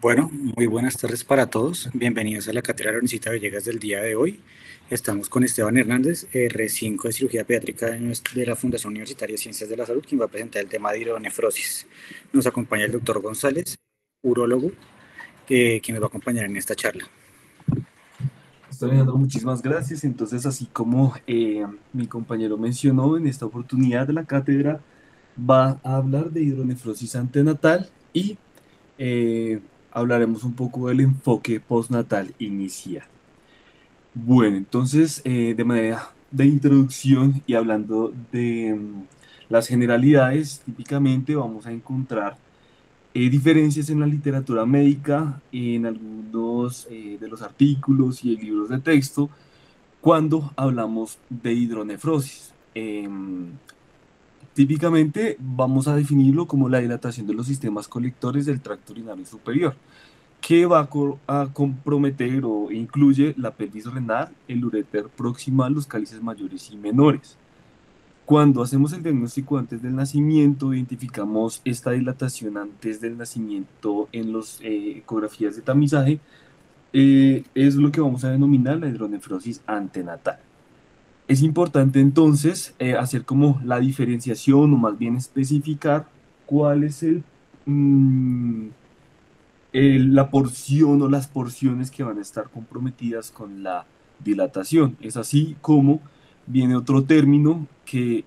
Bueno, muy buenas tardes para todos. Bienvenidos a la Cátedra de la Universidad de Villegas del día de hoy. Estamos con Esteban Hernández, R5 de Cirugía Pediátrica de la Fundación Universitaria de Ciencias de la Salud, quien va a presentar el tema de hidronefrosis. Nos acompaña el doctor González, urólogo, quien nos va a acompañar en esta charla. Estoy Alejandro, muchísimas gracias. Entonces, así como mi compañero mencionó, en esta oportunidad de la cátedra va a hablar de hidronefrosis antenatal y eh, hablaremos un poco del enfoque postnatal inicial. Bueno, entonces, de manera de introducción y hablando de las generalidades, típicamente vamos a encontrar diferencias en la literatura médica, en algunos de los artículos y libros de texto cuando hablamos de hidronefrosis. Típicamente vamos a definirlo como la dilatación de los sistemas colectores del tracto urinario superior, que va a comprometer o incluye la pelvis renal, el uréter proximal, los cálices mayores y menores. Cuando hacemos el diagnóstico antes del nacimiento, identificamos esta dilatación antes del nacimiento en las ecografías de tamizaje, es lo que vamos a denominar la hidronefrosis antenatal. Es importante entonces hacer como la diferenciación o más bien especificar cuál es mm, la porción o las porciones que van a estar comprometidas con la dilatación. Es así como viene otro término que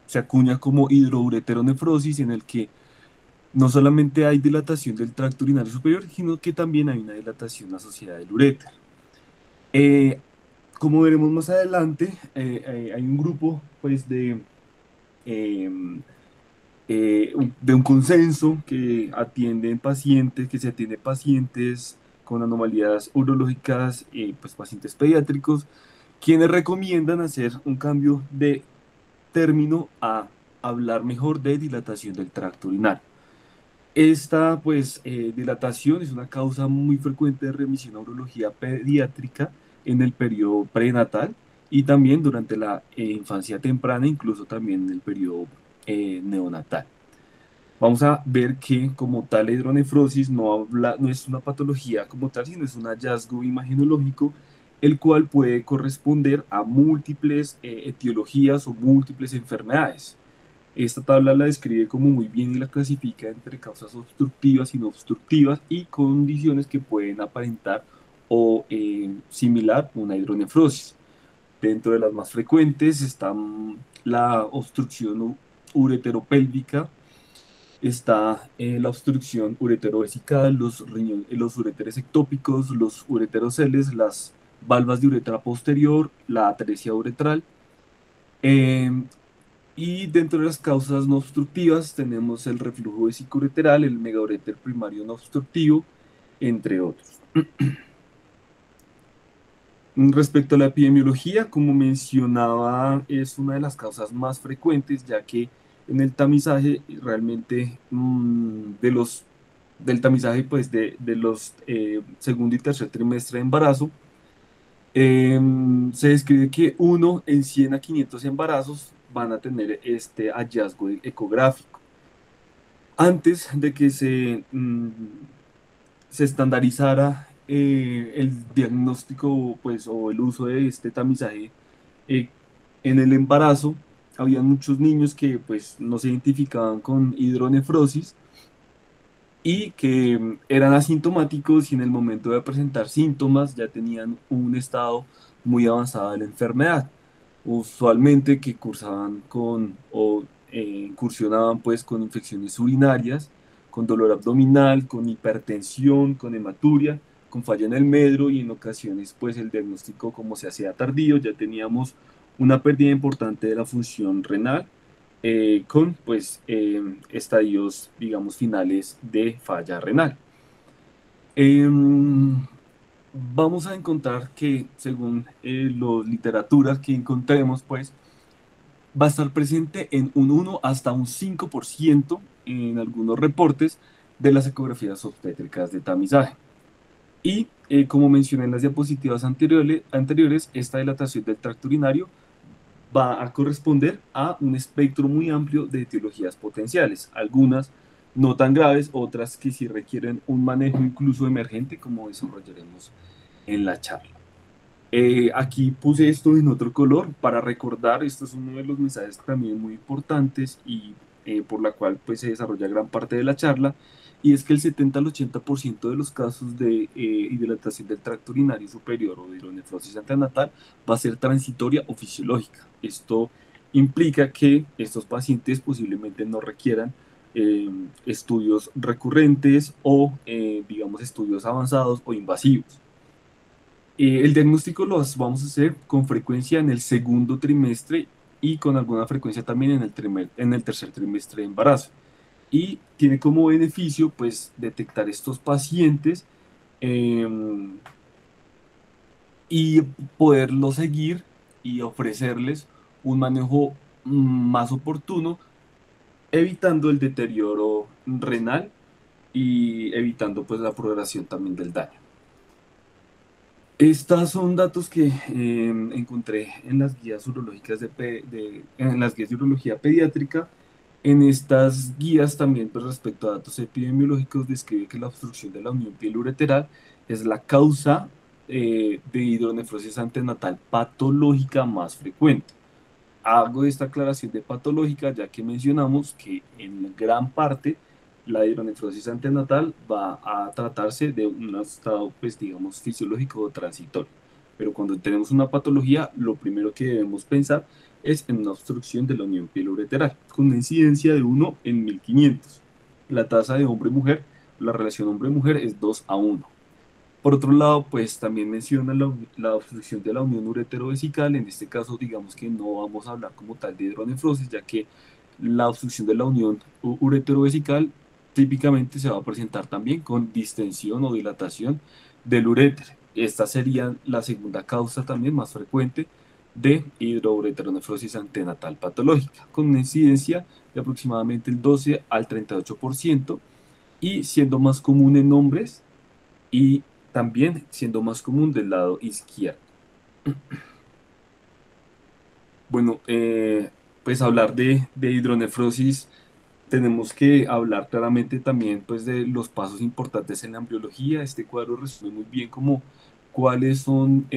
se acuña como hidroureteronefrosis, en el que no solamente hay dilatación del tracto urinario superior, sino que también hay una dilatación asociada del uréter. Eh, Como veremos más adelante, hay un grupo pues em, de un consenso que atienden pacientes, que se atiende pacientes con anomalías urológicas, pues pacientes pediátricos, quienes recomiendan hacer un cambio de término a hablar mejor de dilatación del tracto urinario. Esta, pues, dilatación es una causa muy frecuente de remisión a urología pediátrica en el periodo prenatal y también durante la infancia temprana, incluso también en el periodo neonatal. Vamos a ver que como tal la hidronefrosis no es una patología como tal, sino es un hallazgo imagenológico, el cual puede corresponder a múltiples etiologías o múltiples enfermedades. Esta tabla la describe como muy bien y la clasifica entre causas obstructivas y no obstructivas y condiciones que pueden aparentar o similar una hidronefrosis. Dentro de las más frecuentes están la obstrucción ureteropélvica, está la obstrucción ureterovesical, los uréteres ectópicos, los ureteroceles, las valvas de uretra posterior, la atresia uretral. Em, y dentro de las causas no obstructivas tenemos el reflujo vesicoureteral, el megaureter primario no obstructivo, entre otros. Respecto a la epidemiología, como mencionaba, es una de las causas más frecuentes, ya que en el tamizaje realmente del tamizaje pues de los segundo y tercer trimestre de embarazo, se describe que uno en 100 a 500 embarazos van a tener este hallazgo ecográfico. Antes de que se estandarizara el diagnóstico pues, o el uso de este tamizaje eh, en el embarazo, había muchos niños que pues, no se identificaban con hidronefrosis y que eran asintomáticos y en el momento de presentar síntomas ya tenían un estado muy avanzado de la enfermedad. Usualmente que cursaban con o incursionaban pues con infecciones urinarias, con dolor abdominal, con hipertensión, con hematuria, con falla en el medro y en ocasiones pues el diagnóstico como se hacía tardío, ya teníamos una pérdida importante de la función renal con pues estadios, digamos, finales de falla renal. Em, Vamos a encontrar que según las literaturas que encontremos, pues va a estar presente en un 1 hasta un 5% en algunos reportes de las ecografías obstétricas de tamizaje. Y como mencioné en las diapositivas anteriores, esta dilatación del tracto urinario va a corresponder a un espectro muy amplio de etiologías potenciales. Algunas no tan graves, otras que sí requieren un manejo incluso emergente, como desarrollaremos en la charla. Aquí puse esto en otro color para recordar, esto es uno de los mensajes también muy importantes y por la cual pues, se desarrolla gran parte de la charla, y es que el 70 al 80% de los casos de hidratación del tracto urinario superior o de hidronefrosis antenatal va a ser transitoria o fisiológica. Esto implica que estos pacientes posiblemente no requieran estudios recurrentes o, digamos, estudios avanzados o invasivos. El diagnóstico lo vamos a hacer con frecuencia en el segundo trimestre y con alguna frecuencia también en el tercer trimestre de embarazo. Y tiene como beneficio, pues, detectar estos pacientes eh, y poderlos seguir y ofrecerles un manejo más oportuno, evitando el deterioro renal y evitando, pues, la progresión también del daño. Estos son datos que encontré en las guías urológicas en las guías de urología pediátrica. En estas guías también, pues, respecto a datos epidemiológicos, describe que la obstrucción de la unión piel-ureteral es la causa de hidronefrosis antenatal patológica más frecuente. Hago esta aclaración de patológica ya que mencionamos que en gran parte la hidronefrosis antenatal va a tratarse de un estado, pues, digamos, fisiológico o transitorio. Pero cuando tenemos una patología, lo primero que debemos pensar es en una obstrucción de la unión pielo-ureteral, con una incidencia de 1 en 1500. La tasa de hombre-mujer, la relación hombre-mujer es 2 a 1. Por otro lado, pues también menciona la obstrucción de la unión ureterovesical. En este caso, digamos que no vamos a hablar como tal de hidronefrosis, ya que la obstrucción de la unión ureterovesical típicamente se va a presentar también con distensión o dilatación del uréter. Esta sería la segunda causa también más frecuente de hidroureteronefrosis antenatal patológica, con una incidencia de aproximadamente el 12 al 38% y siendo más común en hombres y también siendo más común del lado izquierdo. Bueno, pues hablar de hidronefrosis, tenemos que hablar claramente también pues de los pasos importantes en la embriología. Este cuadro resume muy bien como cuáles son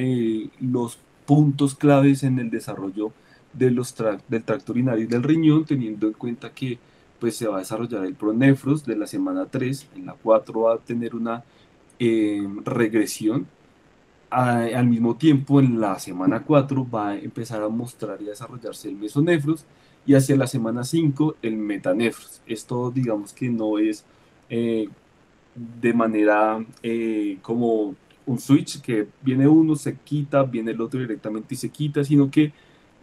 los puntos claves en el desarrollo de del tracto urinario y del riñón, teniendo en cuenta que pues se va a desarrollar el pronefros de la semana 3, en la 4 va a tener una regresión. Al mismo tiempo, en la semana 4 va a empezar a mostrar y a desarrollarse el mesonefros y hacia la semana 5 el metanefros. Esto digamos que no es de manera como un switch que viene uno, se quita, viene el otro directamente y se quita, sino que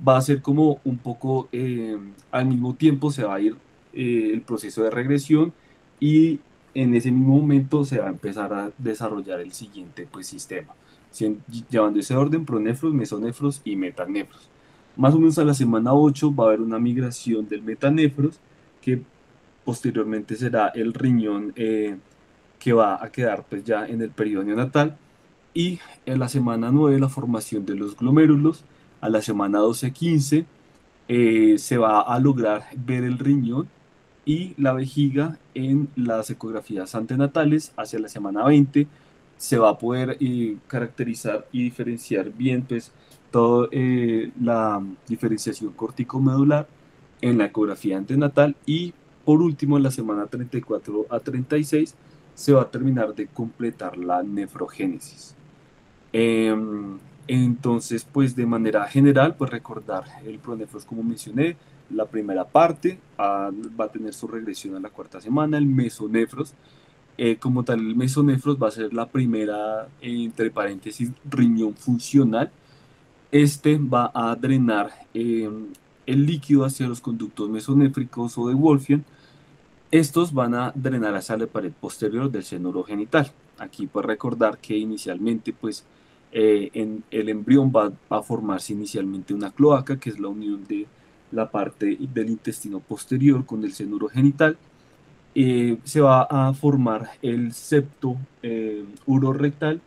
va a ser como un poco al mismo tiempo se va a ir el proceso de regresión y en ese mismo momento se va a empezar a desarrollar el siguiente pues, sistema, llevando ese orden pronefros, mesonefros y metanefros. Más o menos a la semana 8 va a haber una migración del metanefros que posteriormente será el riñón que va a quedar pues ya en el periodo neonatal, y en la semana 9 la formación de los glomérulos. A la semana 12-15 se va a lograr ver el riñón y la vejiga en las ecografías antenatales. Hacia la semana 20 se va a poder caracterizar y diferenciar bien pues toda la diferenciación corticomedular en la ecografía antenatal, y por último en la semana 34-36 se va a terminar de completar la nefrogénesis. Entonces, pues de manera general, pues recordar el pronefros como mencioné, la primera parte va a tener su regresión a la cuarta semana, el mesonefros. Como tal, el mesonefros va a ser la primera, entre paréntesis, riñón funcional. Este va a drenar el líquido hacia los conductos mesonéfricos o de Wolffian. Estos van a drenar hacia la pared posterior del seno urogenital. Aquí pues recordar que inicialmente pues en el embrión va a formarse inicialmente una cloaca, que es la unión de la parte del intestino posterior con el seno urogenital. Se va a formar el septo urorectal,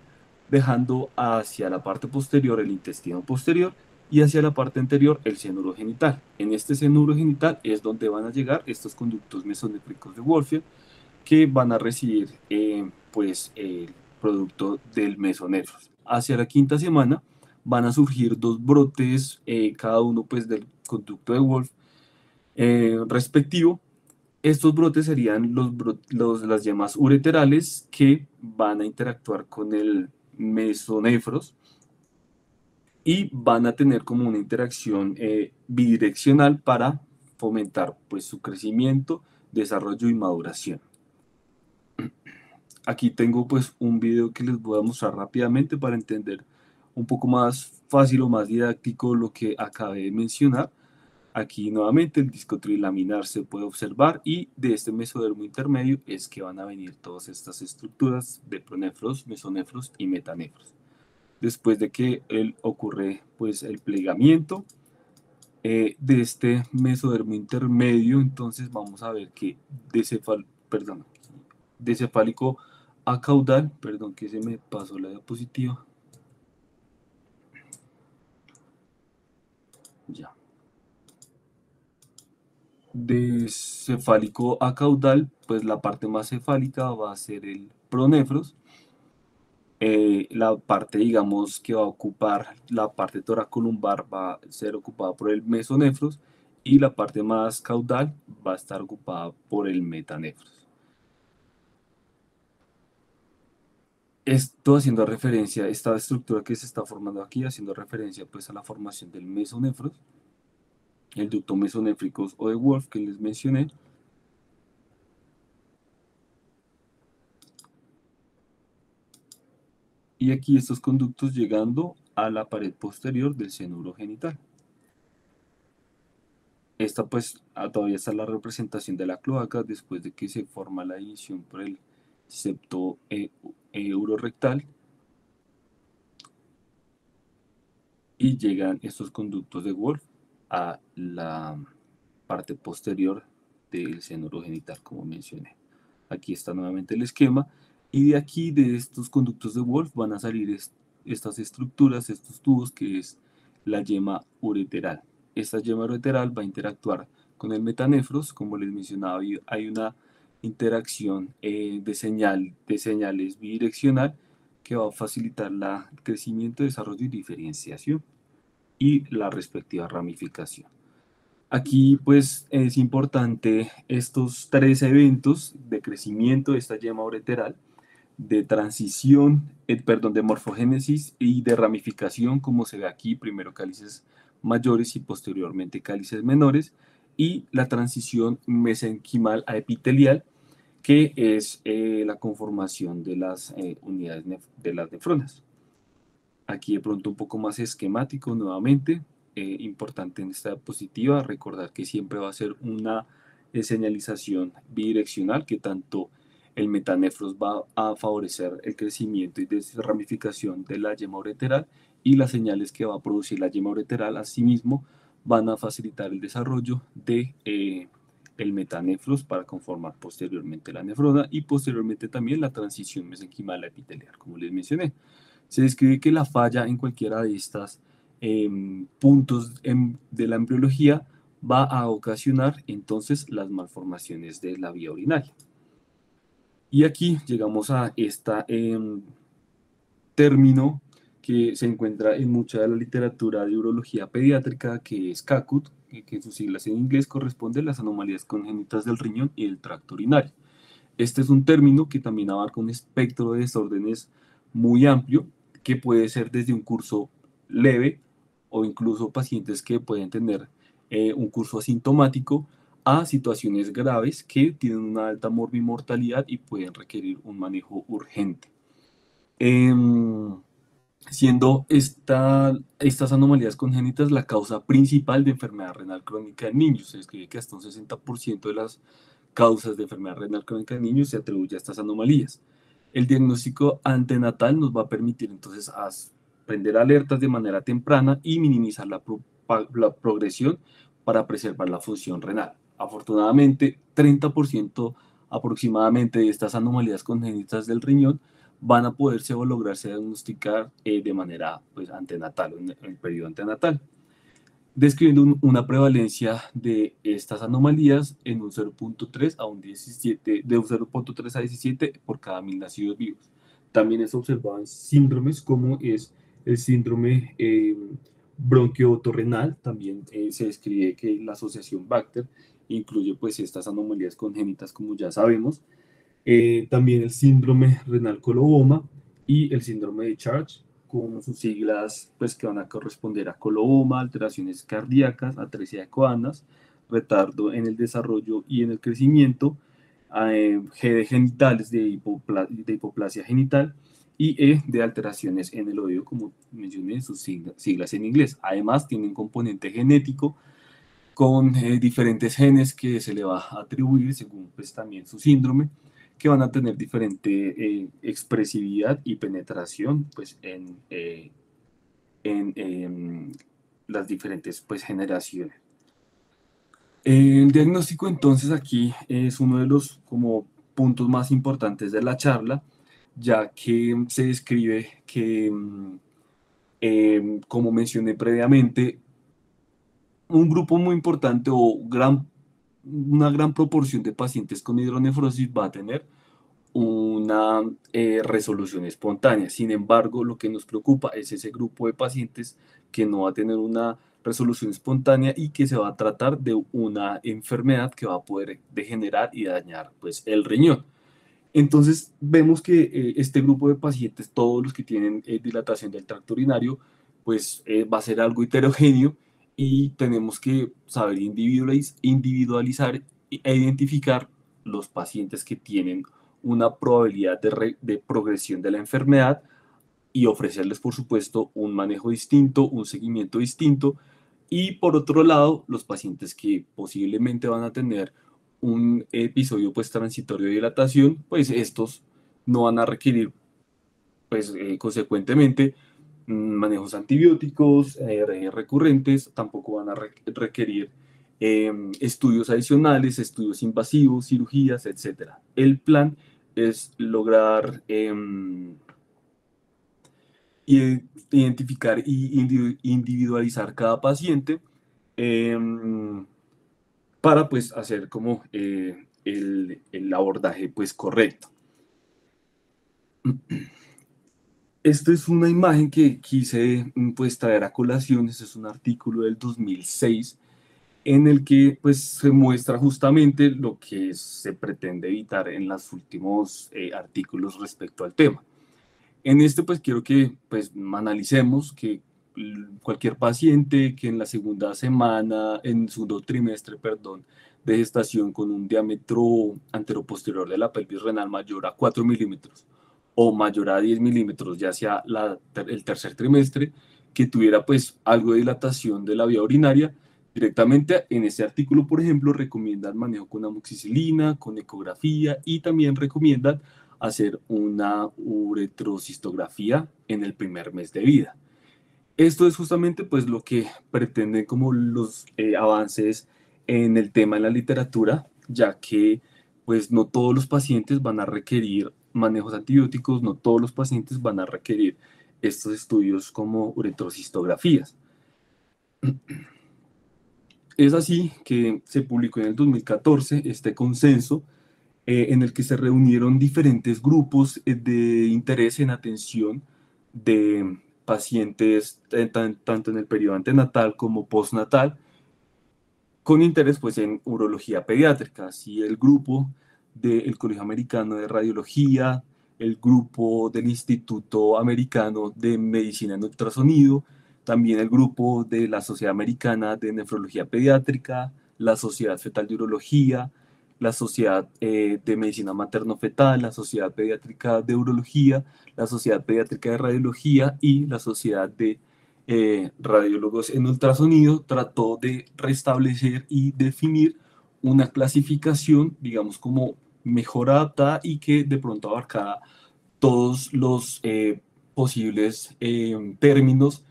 dejando hacia la parte posterior el intestino posterior y hacia la parte anterior el seno urogenital. En este seno urogenital es donde van a llegar estos conductos mesonéfricos de Wolffian que van a recibir pues el producto del mesonefros. Hacia la quinta semana van a surgir dos brotes, cada uno pues del conducto de Wolff respectivo. Estos brotes serían las yemas ureterales que van a interactuar con el mesonefros y van a tener como una interacción bidireccional para fomentar pues su crecimiento, desarrollo y maduración. Aquí tengo pues un video que les voy a mostrar rápidamente para entender un poco más fácil o más didáctico lo que acabé de mencionar. Aquí nuevamente el disco trilaminar se puede observar y de este mesodermo intermedio es que van a venir todas estas estructuras de pronefros, mesonefros y metanefros. Después de que ocurre pues el plegamiento de este mesodermo intermedio, entonces vamos a ver que de cefálico a caudal, perdón que se me pasó la diapositiva. Ya. De cefálico a caudal, pues la parte más cefálica va a ser el pronefros. La parte, digamos, que va a ocupar la parte toracolumbar va a ser ocupada por el mesonefros y la parte más caudal va a estar ocupada por el metanefros. Esto haciendo referencia, esta estructura que se está formando aquí, haciendo referencia pues a la formación del mesonefros, el ducto mesonéfrico o de Wolff que les mencioné. Y aquí estos conductos llegando a la pared posterior del seno urogenital. Esta pues todavía está la representación de la cloaca después de que se forma la división por el septo urorectal y llegan estos conductos de Wolff a la parte posterior del seno urogenital, como mencioné. Aquí está nuevamente el esquema y de aquí, de estos conductos de Wolff, van a salir estas estructuras, estos tubos, que es la yema ureteral. Esta yema ureteral va a interactuar con el metanefros, como les mencionaba, hay una interacción de señales bidireccional que va a facilitar el crecimiento, desarrollo y diferenciación y la respectiva ramificación. Aquí pues es importante estos tres eventos de crecimiento de esta yema ureteral, de transición, de morfogénesis y de ramificación, como se ve aquí, primero cálices mayores y posteriormente cálices menores, y la transición mesenquimal a epitelial, que es la conformación de las unidades de las nefronas. Aquí de pronto un poco más esquemático nuevamente. Importante en esta diapositiva recordar que siempre va a ser una señalización bidireccional, que tanto el metanefros va a favorecer el crecimiento y desramificación de la yema ureteral, y las señales que va a producir la yema ureteral asimismo van a facilitar el desarrollo de el metanefros para conformar posteriormente la nefrona y posteriormente también la transición mesenquimal a epitelial, como les mencioné. Se describe que la falla en cualquiera de estos puntos de la embriología va a ocasionar entonces las malformaciones de la vía urinaria. Y aquí llegamos a este término que se encuentra en mucha de la literatura de urología pediátrica, que es CACUT, que en sus siglas en inglés corresponde a las anomalías congénitas del riñón y del tracto urinario. Este es un término que también abarca un espectro de desórdenes muy amplio, que puede ser desde un curso leve o incluso pacientes que pueden tener un curso asintomático, a situaciones graves que tienen una alta morbimortalidad y pueden requerir un manejo urgente. Siendo estas anomalías congénitas la causa principal de enfermedad renal crónica en niños. Se describe que hasta un 60% de las causas de enfermedad renal crónica en niños se atribuye a estas anomalías. El diagnóstico antenatal nos va a permitir entonces prender alertas de manera temprana y minimizar la progresión para preservar la función renal. Afortunadamente, 30% aproximadamente de estas anomalías congénitas del riñón van a poderse o lograrse diagnosticar de manera pues, antenatal, en el periodo antenatal. describiendo una prevalencia de estas anomalías en un 0.3 a un 17, de un 0.3 a 17 por cada 1000 nacidos vivos. También es observado en síndromes como es el síndrome bronquiotorrenal. También se describe que la asociación Bacter incluye pues estas anomalías congénitas, como ya sabemos. También el síndrome renal coloboma y el síndrome de Charge, con sus siglas pues, que van a corresponder a coloboma, alteraciones cardíacas, atresia de coanas, retardo en el desarrollo y en el crecimiento, G de genitales de hipoplasia genital y E de alteraciones en el oído, como mencioné, sus siglas en inglés. Además, tiene un componente genético con diferentes genes que se le va a atribuir según pues, también su síndrome, que van a tener diferente expresividad y penetración pues, en las diferentes pues, generaciones. El diagnóstico entonces aquí es uno de los como puntos más importantes de la charla, ya que se describe que, como mencioné previamente, un grupo muy importante o una gran proporción de pacientes con hidronefrosis va a tener una resolución espontánea. Sin embargo, lo que nos preocupa es ese grupo de pacientes que no va a tener una resolución espontánea y que se va a tratar de una enfermedad que va a poder degenerar y dañar pues, el riñón. Entonces, vemos que este grupo de pacientes, todos los que tienen dilatación del tracto urinario, pues va a ser algo heterogéneo y tenemos que saber individualizar e identificar los pacientes que tienen una probabilidad de progresión de la enfermedad y ofrecerles, por supuesto, un manejo distinto, un seguimiento distinto. Y por otro lado, los pacientes que posiblemente van a tener un episodio pues transitorio de dilatación, pues estos no van a requerir pues consecuentemente manejos antibióticos recurrentes, tampoco van a requerir estudios adicionales, estudios invasivos, cirugías, etcétera. El plan es lograr identificar y individualizar cada paciente para pues hacer como el abordaje pues correcto. Esta es una imagen que quise pues traer a colación. Este es un artículo del 2006 en el que pues se muestra justamente lo que se pretende evitar en los últimos artículos respecto al tema. En este pues quiero que pues analicemos que cualquier paciente que en la segunda semana, en segundo trimestre, perdón, de gestación con un diámetro anteroposterior de la pelvis renal mayor a 4 milímetros o mayor a 10 milímetros, ya sea el tercer trimestre, que tuviera pues algo de dilatación de la vía urinaria, directamente en este artículo, por ejemplo, recomiendan manejo con amoxicilina, con ecografía y también recomiendan hacer una uretrocistografía en el primer mes de vida. Esto es justamente pues lo que pretenden como los avances en el tema de la literatura, ya que pues no todos los pacientes van a requerir manejos antibióticos, no todos los pacientes van a requerir estos estudios como uretrocistografías. Es así que se publicó en el 2014 este consenso en el que se reunieron diferentes grupos de interés en atención de pacientes tanto en el periodo antenatal como postnatal, con interés pues, en urología pediátrica. Así el grupo del Colegio Americano de Radiología, el grupo del Instituto Americano de Medicina en Ultrasonido, también el grupo de la Sociedad Americana de Nefrología Pediátrica, la Sociedad Fetal de Urología, la Sociedad de Medicina Materno-Fetal, la Sociedad Pediátrica de Urología, la Sociedad Pediátrica de Radiología y la Sociedad de Radiólogos en Ultrasonido, trató de restablecer y definir una clasificación, digamos, como mejor adaptada y que de pronto abarcara todos los posibles términos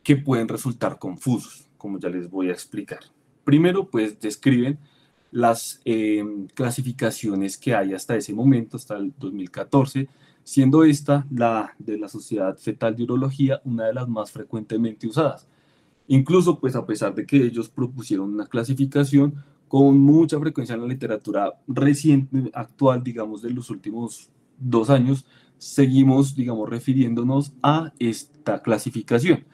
que pueden resultar confusos, como ya les voy a explicar. Primero, pues describen las clasificaciones que hay hasta ese momento, hasta el 2014, siendo esta la de la Sociedad Fetal de Urología una de las más frecuentemente usadas. Incluso, pues a pesar de que ellos propusieron una clasificación, con mucha frecuencia en la literatura reciente, actual, digamos, de los últimos 2 años, seguimos, digamos, refiriéndonos a esta clasificación.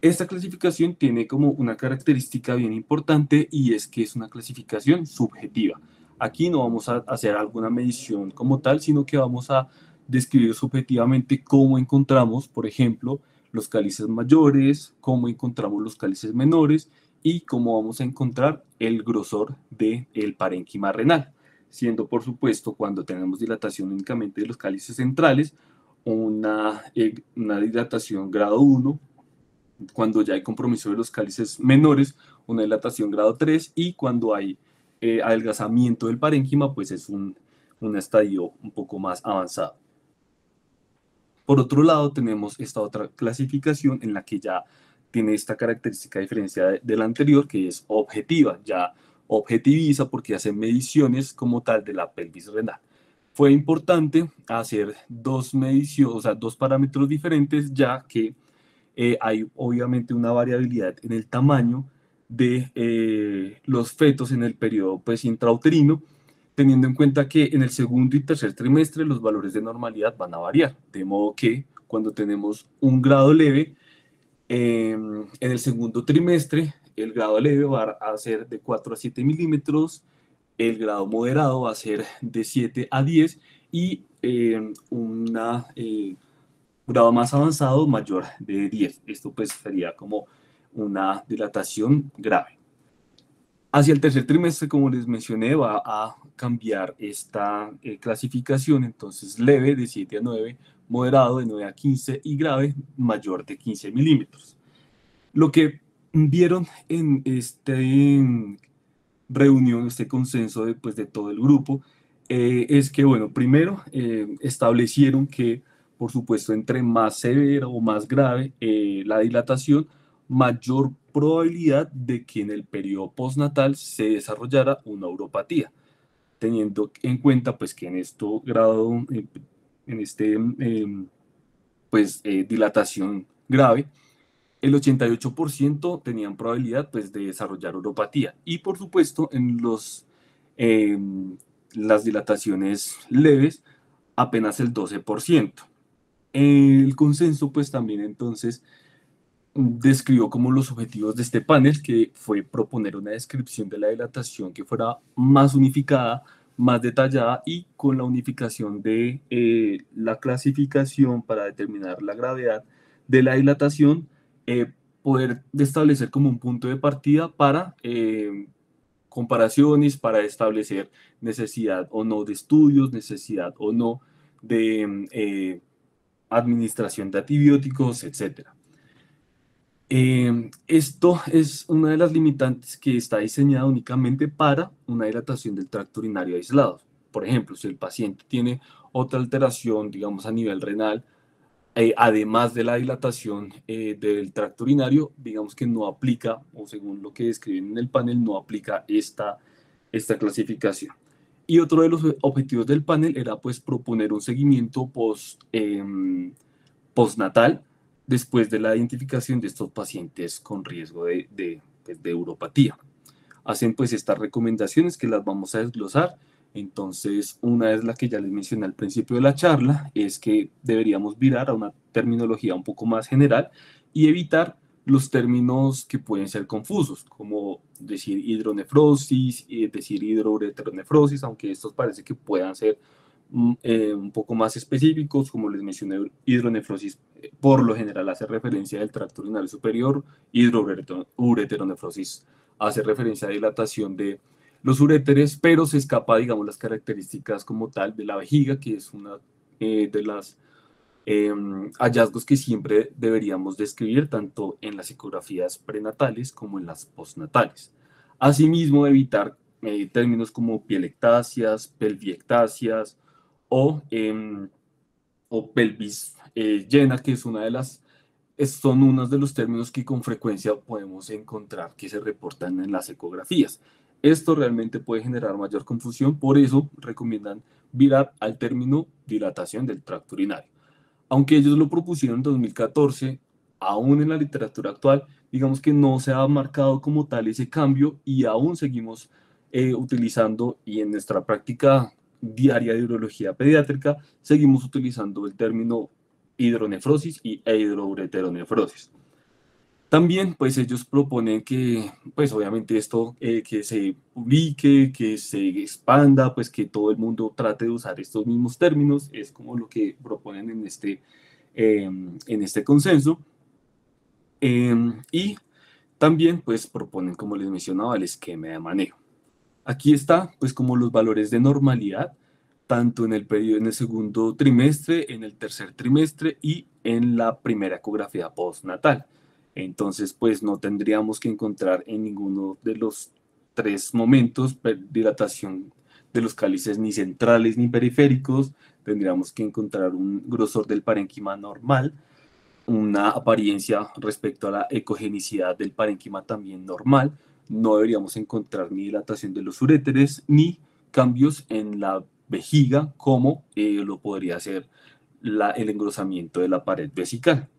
Esta clasificación tiene como una característica bien importante y es que es una clasificación subjetiva. Aquí no vamos a hacer alguna medición como tal, sino que vamos a describir subjetivamente cómo encontramos, por ejemplo, los cálices mayores, cómo encontramos los cálices menores y cómo vamos a encontrar el grosor del parénquima renal, siendo por supuesto cuando tenemos dilatación únicamente de los cálices centrales, una dilatación grado 1, cuando ya hay compromiso de los cálices menores, una dilatación grado 3, y cuando hay adelgazamiento del parénquima, pues es un estadio un poco más avanzado. Por otro lado, tenemos esta otra clasificación en la que ya tiene esta característica diferenciada de la anterior, que es objetiva, ya objetiviza porque hace mediciones como tal de la pelvis renal. Fue importante hacer dos mediciones, o sea, dos parámetros diferentes, ya que hay obviamente una variabilidad en el tamaño de los fetos en el periodo pues, intrauterino, teniendo en cuenta que en el segundo y tercer trimestre los valores de normalidad van a variar, de modo que cuando tenemos un grado leve, en el segundo trimestre el grado leve va a ser de 4 a 7 milímetros, el grado moderado va a ser de 7 a 10 y grado más avanzado mayor de 10. Esto pues sería como una dilatación grave. Hacia el tercer trimestre, como les mencioné, va a cambiar esta clasificación, entonces leve de 7 a 9, moderado de 9 a 15 y grave mayor de 15 milímetros. Lo que vieron en esta reunión, este consenso de todo el grupo, es que, bueno, primero establecieron que, por supuesto, entre más severa o más grave la dilatación, mayor probabilidad de que en el periodo postnatal se desarrollara una uropatía, teniendo en cuenta pues que en esto grado, en este dilatación grave, el 88% tenían probabilidad pues, de desarrollar uropatía. Y por supuesto, en eh, las dilataciones leves, apenas el 12%. El consenso, pues también entonces describió como los objetivos de este panel, que fue proponer una descripción de la dilatación que fuera más unificada, más detallada y con la unificación de la clasificación para determinar la gravedad de la dilatación, poder establecer como un punto de partida para comparaciones, para establecer necesidad o no de estudios, necesidad o no de administración de antibióticos, etcétera. Esto es una de las limitantes que está diseñada únicamente para una dilatación del tracto urinario aislado. Por ejemplo, si el paciente tiene otra alteración, digamos a nivel renal, además de la dilatación del tracto urinario, digamos que no aplica, o según lo que describen en el panel, no aplica esta clasificación. Y otro de los objetivos del panel era pues proponer un seguimiento postnatal después de la identificación de estos pacientes con riesgo de uropatía. Hacen pues estas recomendaciones que las vamos a desglosar. Entonces, una es la que ya les mencioné al principio de la charla, es que deberíamos virar a una terminología un poco más general y evitar los términos que pueden ser confusos, como decir hidronefrosis, decir hidroureteronefrosis, aunque estos parece que puedan ser un poco más específicos, como les mencioné, hidronefrosis por lo general hace referencia al tracto urinario superior, hidroureteronefrosis hace referencia a dilatación de los uréteres, pero se escapa, digamos, las características como tal de la vejiga, que es una de las hallazgos que siempre deberíamos describir tanto en las ecografías prenatales como en las postnatales. Asimismo, evitar términos como pielectasias, pelviectasias o pelvis llena, que es son unos de los términos que con frecuencia podemos encontrar que se reportan en las ecografías. Esto realmente puede generar mayor confusión, por eso recomiendan virar al término dilatación del tracto urinario. Aunque ellos lo propusieron en 2014, aún en la literatura actual digamos que no se ha marcado como tal ese cambio y aún seguimos utilizando, y en nuestra práctica diaria de urología pediátrica, seguimos utilizando el término hidronefrosis e hidroureteronefrosis. También, pues ellos proponen que, pues obviamente esto, que se publique, que se expanda, pues que todo el mundo trate de usar estos mismos términos, es como lo que proponen en este consenso. Y también, pues proponen, como les mencionaba, el esquema de manejo. Aquí está, pues como los valores de normalidad, tanto en el periodo, en el segundo trimestre, en el tercer trimestre y en la primera ecografía postnatal. Entonces, pues no tendríamos que encontrar en ninguno de los tres momentos dilatación de los cálices ni centrales ni periféricos. Tendríamos que encontrar un grosor del parénquima normal, una apariencia respecto a la ecogenicidad del parénquima también normal. No deberíamos encontrar ni dilatación de los uréteres ni cambios en la vejiga, como lo podría ser el engrosamiento de la pared vesical.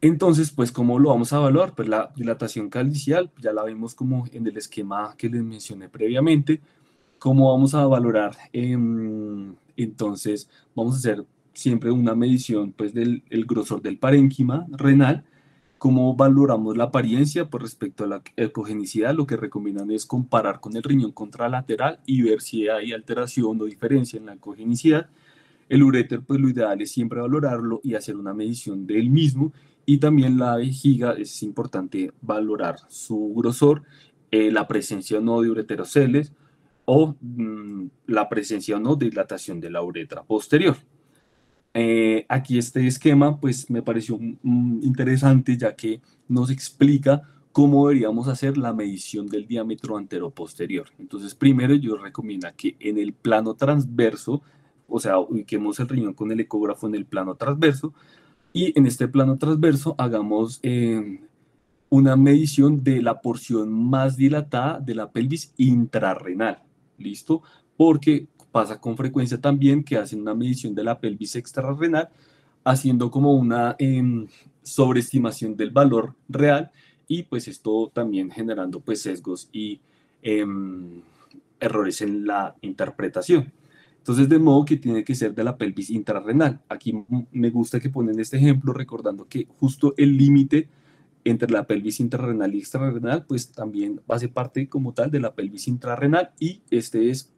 Entonces, pues, ¿cómo lo vamos a evaluar? Pues la dilatación calicial, ya la vemos como en el esquema que les mencioné previamente. ¿Cómo vamos a valorar? Entonces, vamos a hacer siempre una medición, pues, del el grosor del parénquima renal. ¿Cómo valoramos la apariencia? Pues respecto a la ecogenicidad, lo que recomiendan es comparar con el riñón contralateral y ver si hay alteración o diferencia en la ecogenicidad. El uréter, pues lo ideal es siempre valorarlo y hacer una medición del mismo. Y también la vejiga, es importante valorar su grosor, la presencia o no de ureteroceles o la presencia o no de dilatación de la uretra posterior. Aquí este esquema pues me pareció interesante, ya que nos explica cómo deberíamos hacer la medición del diámetro antero-posterior. Entonces, primero yo recomiendo que en el plano transverso, o sea, ubiquemos el riñón con el ecógrafo en el plano transverso, y en este plano transverso hagamos una medición de la porción más dilatada de la pelvis intrarrenal. ¿Listo? Porque pasa con frecuencia también que hacen una medición de la pelvis extrarrenal, haciendo como una sobreestimación del valor real, y pues esto también generando pues sesgos y errores en la interpretación. Entonces, de modo que tiene que ser de la pelvis intrarrenal. Aquí me gusta que ponen este ejemplo recordando que justo el límite entre la pelvis intrarrenal y extrarrenal, pues también hace parte como tal de la pelvis intrarrenal, y este es,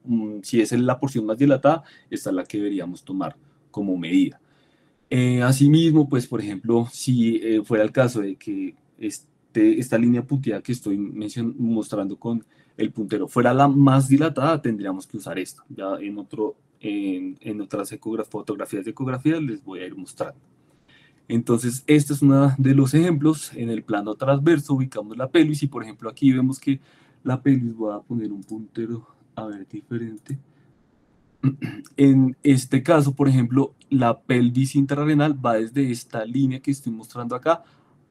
si es la porción más dilatada, esta es la que deberíamos tomar como medida. Asimismo, pues por ejemplo, si fuera el caso de que esta línea punteada que estoy mostrando con el puntero fuera la más dilatada, tendríamos que usar esta. Ya en otras fotografías de ecografía les voy a ir mostrando. Entonces, este es uno de los ejemplos. En el plano transverso ubicamos la pelvis y, por ejemplo, aquí vemos que la pelvis, voy a poner un puntero, a ver, diferente. En este caso, por ejemplo, la pelvis intrarrenal va desde esta línea que estoy mostrando acá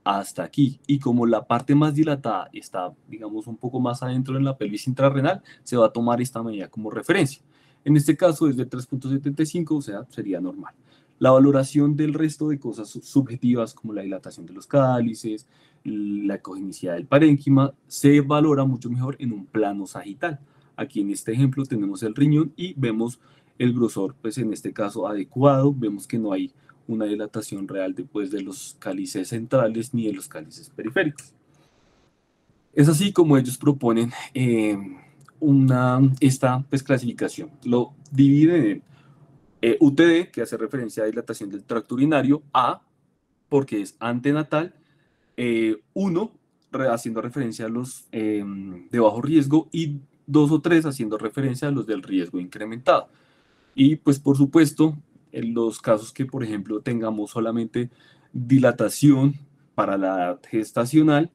hasta aquí. Y como la parte más dilatada está, digamos, un poco más adentro en la pelvis intrarrenal, se va a tomar esta medida como referencia. En este caso es de 3.75, o sea, sería normal. La valoración del resto de cosas subjetivas, como la dilatación de los cálices, la ecogenicidad del parénquima, se valora mucho mejor en un plano sagital. Aquí en este ejemplo tenemos el riñón y vemos el grosor, pues en este caso adecuado. Vemos que no hay una dilatación real después de los cálices centrales ni de los cálices periféricos. Es así como ellos proponen esta pues, clasificación. Lo dividen en UTD, que hace referencia a dilatación del tracto urinario, A, porque es antenatal, 1, haciendo referencia a los de bajo riesgo, y 2 o 3 haciendo referencia a los del riesgo incrementado. Y pues por supuesto, en los casos que por ejemplo tengamos solamente dilatación para la edad gestacional,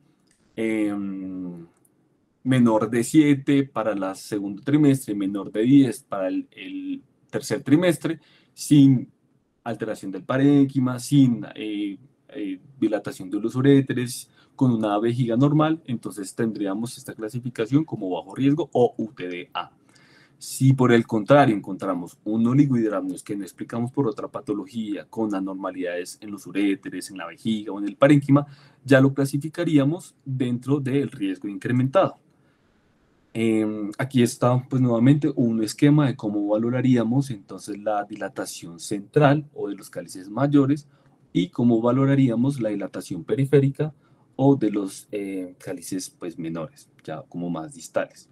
eh, menor de 7 para el segundo trimestre, menor de 10 para el tercer trimestre, sin alteración del parénquima, sin dilatación de los uréteres, con una vejiga normal, entonces tendríamos esta clasificación como bajo riesgo o UTDA. Si por el contrario encontramos un oligohidramnios que no explicamos por otra patología con anormalidades en los uréteres, en la vejiga o en el parénquima, ya lo clasificaríamos dentro del riesgo incrementado. Aquí está pues nuevamente un esquema de cómo valoraríamos entonces la dilatación central o de los cálices mayores y cómo valoraríamos la dilatación periférica o de los cálices pues menores, ya como más distales.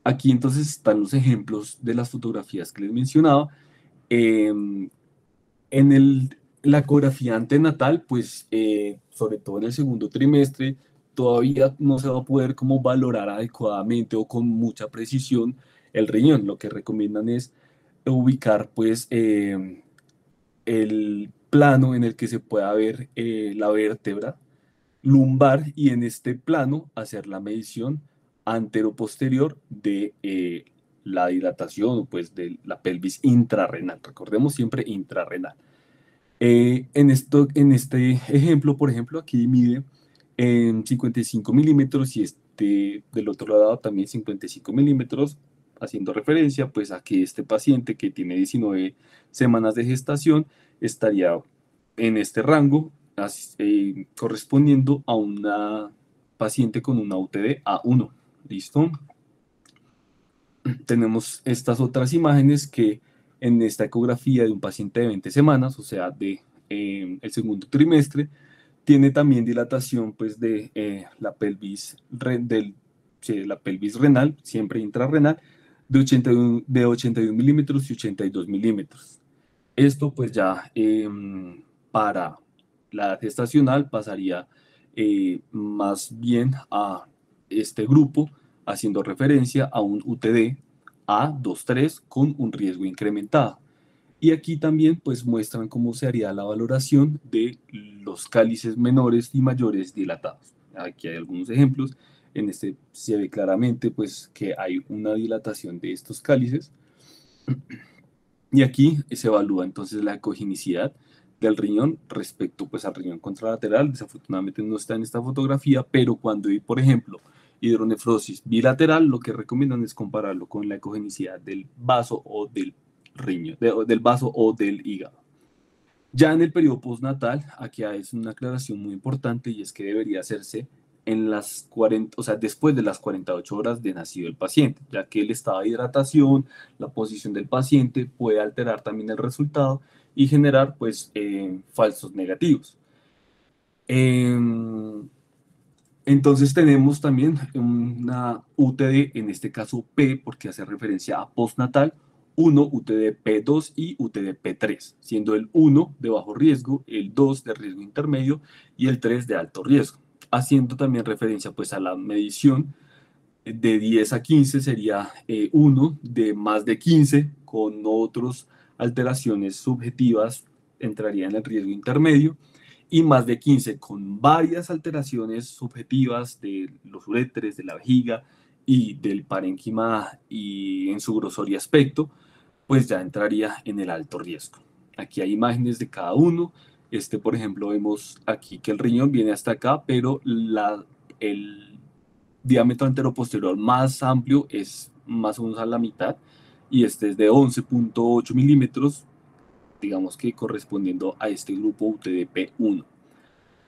Aquí entonces están los ejemplos de las fotografías que les mencionaba. En la ecografía antenatal, pues sobre todo en el segundo trimestre, todavía no se va a poder como valorar adecuadamente o con mucha precisión el riñón. Lo que recomiendan es ubicar pues el plano en el que se pueda ver la vértebra lumbar y en este plano hacer la medición antero-posterior de la dilatación pues de la pelvis intrarrenal. Recordemos siempre intrarrenal. En este ejemplo, por ejemplo, aquí mide en 55 milímetros y este del otro lado también 55 milímetros, haciendo referencia pues a que este paciente que tiene 19 semanas de gestación estaría en este rango correspondiendo a una paciente con una UTD A1. ¿Listo? Tenemos estas otras imágenes que en esta ecografía de un paciente de 20 semanas, o sea, de el segundo trimestre, tiene también dilatación pues de la pelvis renal, siempre intrarrenal, de 81 milímetros y 82 milímetros. Esto pues ya para la edad gestacional pasaría más bien a este grupo, haciendo referencia a un UTD A23 con un riesgo incrementado. Y aquí también pues muestran cómo se haría la valoración de los cálices menores y mayores dilatados. Aquí hay algunos ejemplos. En este se ve claramente pues que hay una dilatación de estos cálices. Y aquí se evalúa entonces la ecogenicidad del riñón respecto pues al riñón contralateral. Desafortunadamente no está en esta fotografía, pero cuando hay, por ejemplo, hidronefrosis bilateral, lo que recomiendan es compararlo con la ecogenicidad del vaso o del riñón, del vaso o del hígado. Ya en el periodo postnatal, aquí hay una aclaración muy importante y es que debería hacerse en las 40, o sea, después de las 48 horas de nacido el paciente, ya que el estado de hidratación, la posición del paciente puede alterar también el resultado y generar pues falsos negativos. Entonces tenemos también una UTD, en este caso P, porque hace referencia a postnatal, 1 UTD P2 y UTD P3, siendo el 1 de bajo riesgo, el 2 de riesgo intermedio y el 3 de alto riesgo. Haciendo también referencia pues a la medición de 10 a 15 sería 1 de más de 15 con otras alteraciones subjetivas entraría en el riesgo intermedio y más de 15 con varias alteraciones subjetivas de los uréteres, de la vejiga y del parénquima y en su grosor y aspecto, pues ya entraría en el alto riesgo. Aquí hay imágenes de cada uno. Por ejemplo, vemos aquí que el riñón viene hasta acá, pero el diámetro anteroposterior más amplio es más o menos a la mitad y este es de 11.8 milímetros, digamos que correspondiendo a este grupo UTDP1.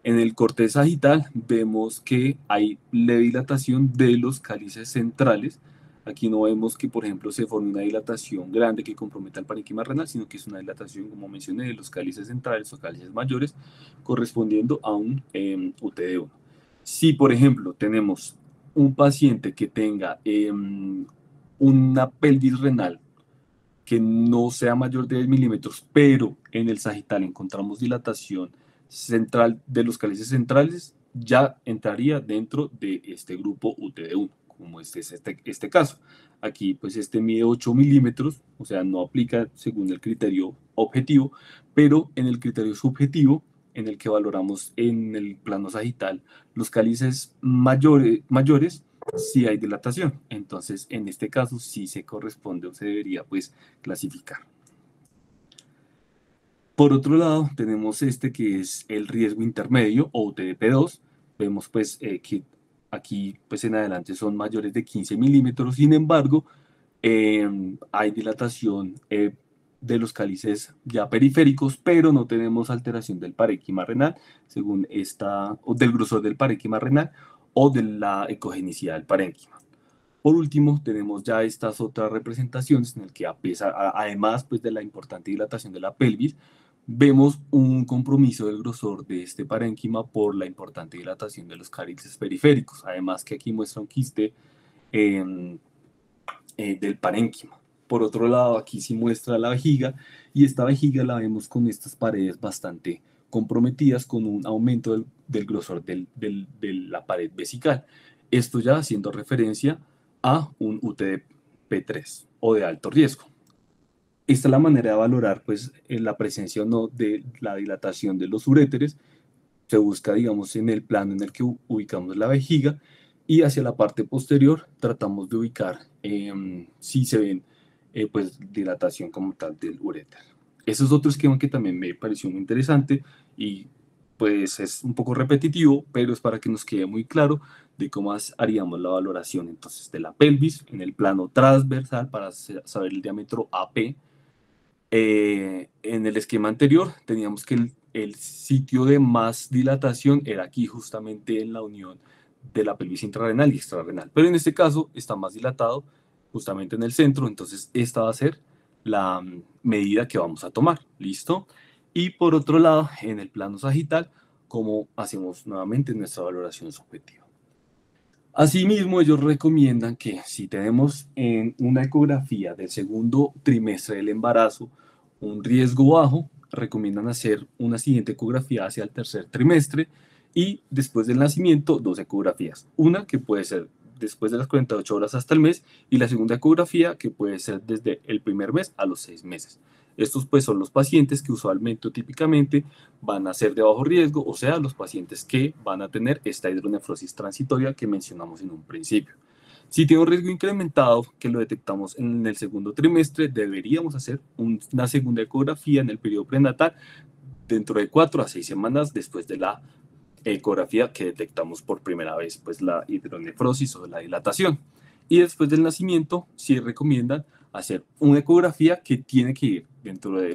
En el corte sagital vemos que hay leve dilatación de los cálices centrales. Aquí no vemos que, por ejemplo, se forme una dilatación grande que comprometa el parénquima renal, sino que es una dilatación, como mencioné, de los cálices centrales o cálices mayores, correspondiendo a un UTD1. Si, por ejemplo, tenemos un paciente que tenga una pelvis renal que no sea mayor de 10 milímetros, pero en el sagital encontramos dilatación central de los cálices centrales, ya entraría dentro de este grupo UTD1, como este es este caso. Aquí pues este mide 8 milímetros, o sea, no aplica según el criterio objetivo, pero en el criterio subjetivo, en el que valoramos en el plano sagital los cálices mayores sí hay dilatación. Entonces, en este caso sí se corresponde o se debería pues clasificar. Por otro lado, tenemos este que es el riesgo intermedio o UTDP2. Vemos pues que aquí pues en adelante son mayores de 15 milímetros. Sin embargo, hay dilatación de los cálices ya periféricos, pero no tenemos alteración del parénquima renal, según esta, o del grosor del parénquima renal o de la ecogenicidad del parénquima. Por último, tenemos ya estas otras representaciones en las que además pues, de la importante dilatación de la pelvis, vemos un compromiso del grosor de este parénquima por la importante dilatación de los cálices periféricos. Además que aquí muestra un quiste del parénquima. Por otro lado, aquí sí muestra la vejiga, y esta vejiga la vemos con estas paredes bastante comprometidas, con un aumento del grosor de la pared vesical. Esto ya haciendo referencia a un UTP-3 o de alto riesgo. Esta es la manera de valorar pues, la presencia o no de la dilatación de los uréteres. Se busca, digamos, en el plano en el que ubicamos la vejiga, y hacia la parte posterior tratamos de ubicar si se ven pues dilatación como tal del uréter. Ese es otro esquema que también me pareció muy interesante y pues es un poco repetitivo, pero es para que nos quede muy claro de cómo haríamos la valoración entonces de la pelvis en el plano transversal para saber el diámetro AP. En el esquema anterior teníamos que el sitio de más dilatación era aquí justamente en la unión de la pelvis intrarrenal y extrarrenal, pero en este caso está más dilatado justamente en el centro, entonces esta va a ser la medida que vamos a tomar, ¿listo? Y por otro lado, en el plano sagital, como hacemos nuevamente nuestra valoración subjetiva. Asimismo, ellos recomiendan que si tenemos en una ecografía del segundo trimestre del embarazo un riesgo bajo, recomiendan hacer una siguiente ecografía hacia el tercer trimestre y después del nacimiento 2 ecografías. Una que puede ser después de las 48 horas hasta el mes, y la segunda ecografía que puede ser desde el primer mes a los 6 meses. Estos pues son los pacientes que usualmente o típicamente van a ser de bajo riesgo, o sea, los pacientes que van a tener esta hidronefrosis transitoria que mencionamos en un principio. Si tiene un riesgo incrementado que lo detectamos en el segundo trimestre, deberíamos hacer una segunda ecografía en el periodo prenatal dentro de 4 a 6 semanas después de la ecografía que detectamos por primera vez, pues la hidronefrosis o la dilatación. Y después del nacimiento, sí recomiendan hacer una ecografía que tiene que ir dentro de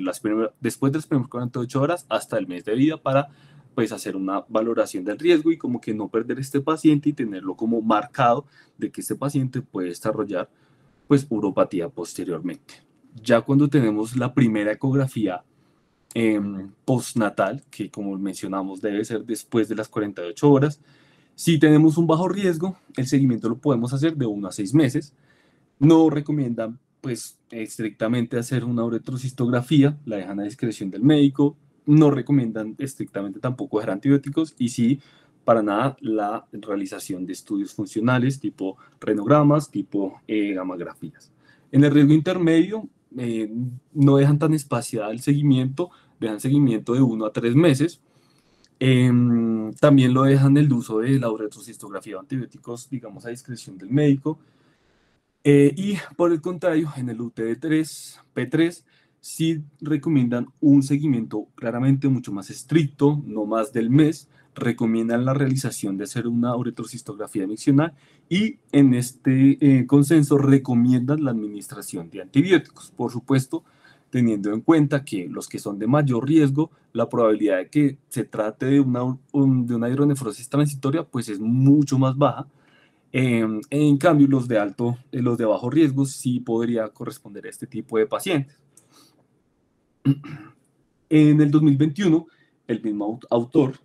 después de las primeras 48 horas hasta el mes de vida para pues hacer una valoración del riesgo y como que no perder este paciente y tenerlo como marcado de que este paciente puede desarrollar pues uropatía posteriormente. Ya cuando tenemos la primera ecografía postnatal, que como mencionamos debe ser después de las 48 horas, si tenemos un bajo riesgo, el seguimiento lo podemos hacer de 1 a 6 meses. No recomiendan pues estrictamente hacer una uretrocistografía, la dejan a discreción del médico. No recomiendan estrictamente tampoco dejar antibióticos, y sí, para nada la realización de estudios funcionales tipo renogramas, tipo gamografías. En el riesgo intermedio no dejan tan espaciado el seguimiento, dejan seguimiento de 1 a 3 meses. También lo dejan el uso de la uretrocistografía de antibióticos, digamos, a discreción del médico. Y por el contrario, en el UTD3, P3, sí recomiendan un seguimiento claramente mucho más estricto, no más del mes. Recomiendan la realización de hacer una uretrocistografía miccional, y en este consenso recomiendan la administración de antibióticos. Por supuesto, teniendo en cuenta que los que son de mayor riesgo, la probabilidad de que se trate de una hidronefrosis transitoria pues es mucho más baja. En cambio, los de bajo riesgo sí podría corresponder a este tipo de pacientes. En el 2021, el mismo autor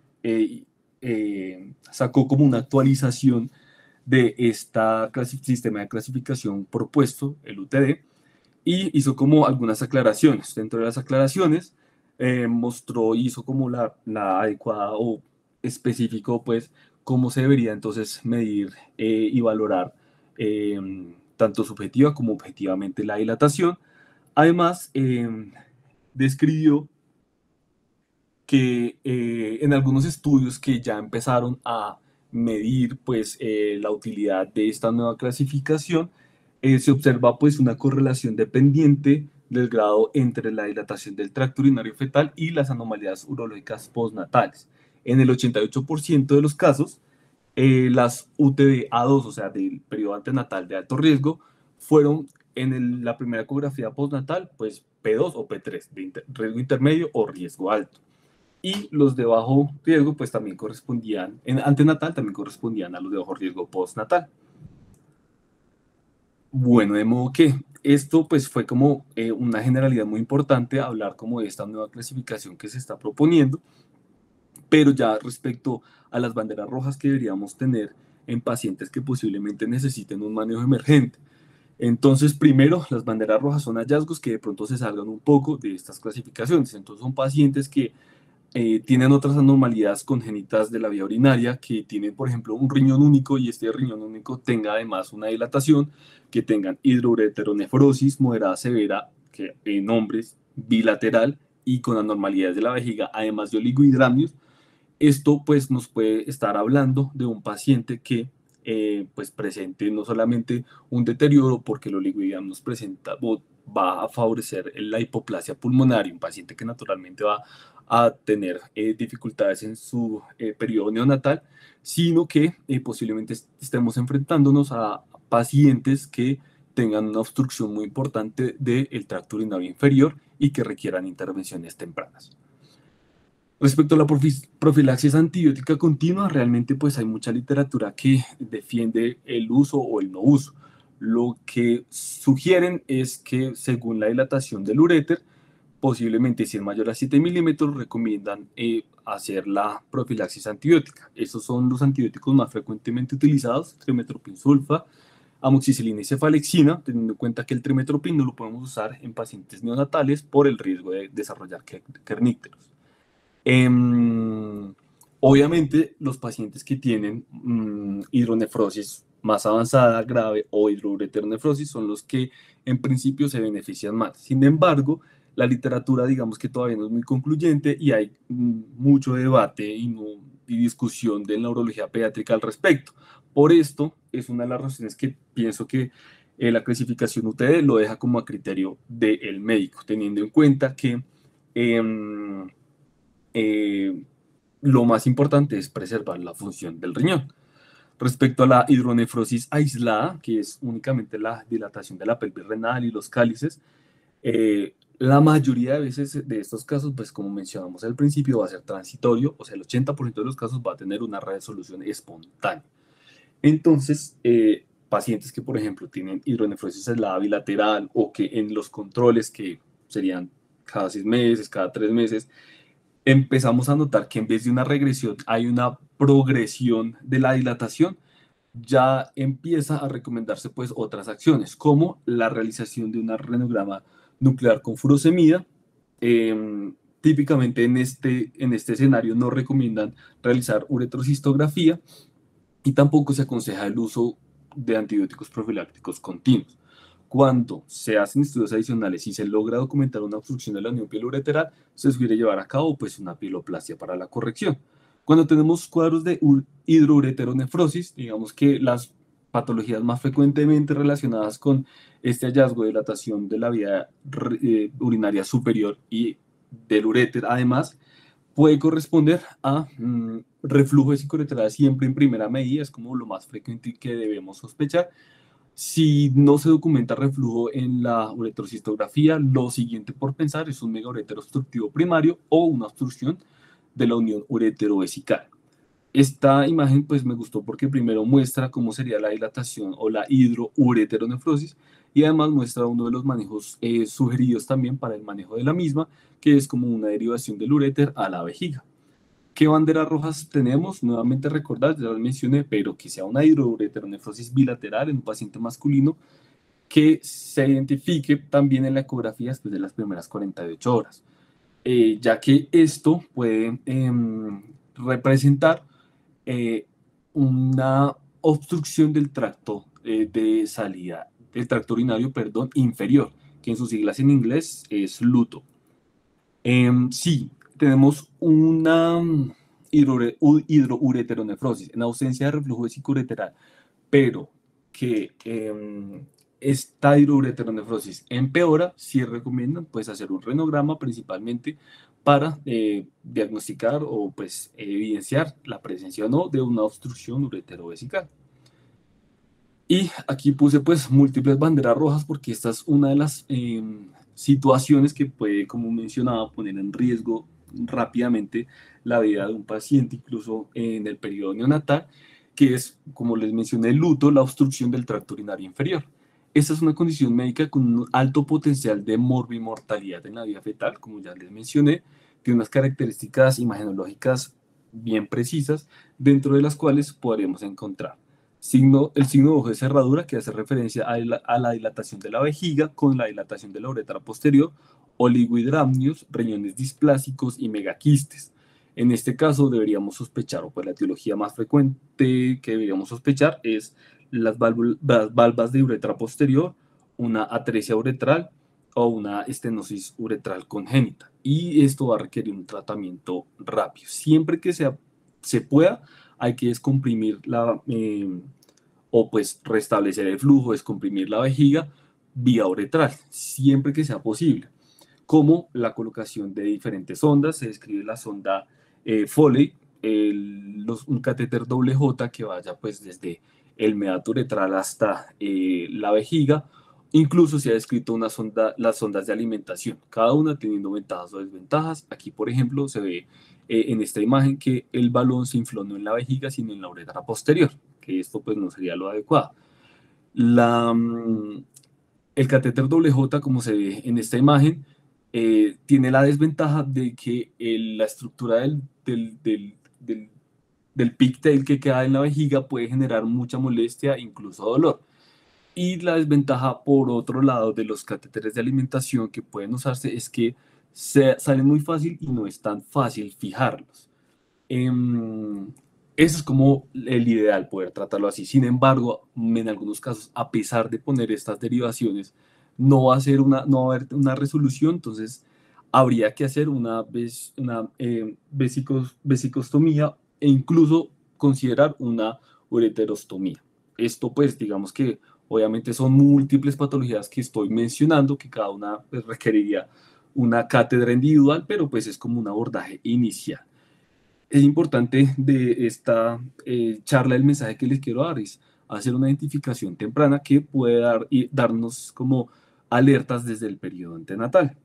sacó como una actualización de este sistema de clasificación propuesto, el UTD, y hizo como algunas aclaraciones. Dentro de las aclaraciones, hizo como la adecuada o específico, pues, cómo se debería entonces medir y valorar tanto subjetiva como objetivamente la dilatación. Además, describió que en algunos estudios que ya empezaron a medir pues, la utilidad de esta nueva clasificación, se observa pues, una correlación dependiente del grado entre la dilatación del tracto urinario fetal y las anomalías urológicas postnatales. En el 88% de los casos, Las UTD-A2, o sea, del periodo antenatal de alto riesgo, fueron la primera ecografía postnatal, pues P2 o P3, de riesgo intermedio o riesgo alto. Y los de bajo riesgo, pues también correspondían, en antenatal también correspondían a los de bajo riesgo postnatal. Bueno, de modo que esto pues fue como una generalidad muy importante, hablar como de esta nueva clasificación que se está proponiendo, pero ya respecto a las banderas rojas que deberíamos tener en pacientes que posiblemente necesiten un manejo emergente. Entonces, primero, las banderas rojas son hallazgos que de pronto se salgan un poco de estas clasificaciones. Entonces, son pacientes que tienen otras anormalidades congénitas de la vía urinaria, que tienen, por ejemplo, un riñón único y este riñón único tenga además una dilatación, que tengan hidroureteronefrosis moderada severa, que en hombres bilateral y con anormalidades de la vejiga, además de oligohidramnios. Esto pues nos puede estar hablando de un paciente que pues presente no solamente un deterioro porque el oligohidramnios nos presenta o va a favorecer la hipoplasia pulmonar, un paciente que naturalmente va a tener dificultades en su periodo neonatal, sino que posiblemente estemos enfrentándonos a pacientes que tengan una obstrucción muy importante del tracto urinario inferior y que requieran intervenciones tempranas. Respecto a la profilaxis antibiótica continua, realmente pues hay mucha literatura que defiende el uso o el no uso. Lo que sugieren es que según la dilatación del uréter, posiblemente si es mayor a 7 milímetros, recomiendan hacer la profilaxis antibiótica. Esos son los antibióticos más frecuentemente utilizados, trimetoprim sulfa, amoxicilina y cefalexina, teniendo en cuenta que el trimetoprim no lo podemos usar en pacientes neonatales por el riesgo de desarrollar kernícteros. Obviamente, los pacientes que tienen hidronefrosis más avanzada, grave o hidroureteronefrosis son los que en principio se benefician más. Sin embargo, la literatura digamos que todavía no es muy concluyente y hay mucho debate y discusión de neurología pediátrica al respecto. Por esto es una de las razones que pienso que la clasificación UTD lo deja como a criterio del médico, teniendo en cuenta que lo más importante es preservar la función del riñón. Respecto a la hidronefrosis aislada, que es únicamente la dilatación de la pelvis renal y los cálices, la mayoría de veces de estos casos, pues como mencionamos al principio, va a ser transitorio, o sea, el 80% de los casos va a tener una resolución espontánea. Entonces, pacientes que, por ejemplo, tienen hidronefrosis aislada bilateral o que en los controles, que serían cada 6 meses, cada 3 meses, empezamos a notar que en vez de una regresión hay una progresión de la dilatación, ya empieza a recomendarse pues otras acciones, como la realización de un renograma nuclear con furosemida. Típicamente en este escenario no recomiendan realizar uretrocistografía y tampoco se aconseja el uso de antibióticos profilácticos continuos. Cuando se hacen estudios adicionales y se logra documentar una obstrucción de la unión pielo-ureteral, se sugiere llevar a cabo pues, una pieloplastia para la corrección. Cuando tenemos cuadros de hidroureteronefrosis, digamos que las patologías más frecuentemente relacionadas con este hallazgo de dilatación de la vía urinaria superior y del uréter, además, puede corresponder a reflujo vesicoureteral siempre en primera medida, es como lo más frecuente que debemos sospechar. Si no se documenta reflujo en la uretrocistografía, lo siguiente por pensar es un megauréter obstructivo primario o una obstrucción de la unión uretero-vesical. Esta imagen pues me gustó porque primero muestra cómo sería la dilatación o la hidroureteronefrosis y además muestra uno de los manejos sugeridos también para el manejo de la misma, que es como una derivación del uréter a la vejiga. ¿Qué banderas rojas tenemos? Nuevamente recordar, ya las mencioné, pero que sea una hidroureteronefrosis bilateral en un paciente masculino que se identifique también en la ecografía después de las primeras 48 horas, ya que esto puede representar una obstrucción del tracto de salida, del tracto urinario, perdón, inferior, que en sus siglas en inglés es LUTO. Sí, tenemos una hidroureteronefrosis en ausencia de reflujo vesicoureteral, pero que esta hidroureteronefrosis empeora, sí recomiendan pues hacer un renograma principalmente para diagnosticar o pues evidenciar la presencia o no de una obstrucción ureterovesical. Y aquí puse pues múltiples banderas rojas porque esta es una de las situaciones que puede, como mencionaba, poner en riesgo rápidamente la vida de un paciente, incluso en el periodo neonatal, que es, como les mencioné, el luto, la obstrucción del tracto urinario inferior. Esta es una condición médica con un alto potencial de morbimortalidad en la vida fetal, como ya les mencioné, tiene unas características imagenológicas bien precisas, dentro de las cuales podremos encontrar el signo de ojo de cerradura, que hace referencia a la dilatación de la vejiga con la dilatación de la uretra posterior, oligohidramnios, riñones displásicos y megaquistes. En este caso deberíamos sospechar, o pues la etiología más frecuente que deberíamos sospechar es las valvas de uretra posterior, una atresia uretral o una estenosis uretral congénita. Y esto va a requerir un tratamiento rápido. Siempre que se pueda, hay que descomprimir o pues restablecer el flujo, descomprimir la vejiga vía uretral, siempre que sea posible, como la colocación de diferentes sondas. Se describe la sonda Foley, un catéter doble J que vaya pues desde el meato uretral hasta la vejiga. Incluso se ha descrito las sondas de alimentación, cada una teniendo ventajas o desventajas. Aquí, por ejemplo, se ve en esta imagen que el balón se infló no en la vejiga, sino en la uretra posterior, que esto pues no sería lo adecuado. La, mm, el catéter doble J, como se ve en esta imagen, tiene la desventaja de que la estructura del pigtail que queda en la vejiga puede generar mucha molestia, incluso dolor. Y la desventaja, por otro lado, de los catéteres de alimentación que pueden usarse es que salen muy fácil y no es tan fácil fijarlos. Em, Eso es como el ideal, poder tratarlo así. Sin embargo, en algunos casos, a pesar de poner estas derivaciones, no va a haber una resolución, entonces habría que hacer una vesicostomía e incluso considerar una ureterostomía. Esto pues digamos que obviamente son múltiples patologías que estoy mencionando, que cada una pues, requeriría una cátedra individual, pero pues es como un abordaje inicial. Es importante de esta charla, el mensaje que les quiero dar es hacer una identificación temprana que puede darnos como alertas desde el periodo antenatal.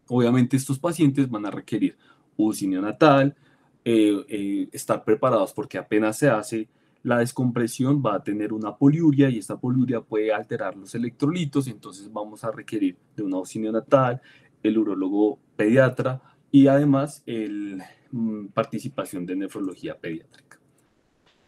Obviamente estos pacientes van a requerir UCI neonatal, estar preparados porque apenas se hace la descompresión va a tener una poliuria y esta poliuria puede alterar los electrolitos, entonces vamos a requerir de una UCI neonatal, el urólogo pediatra y además participación de nefrología pediátrica.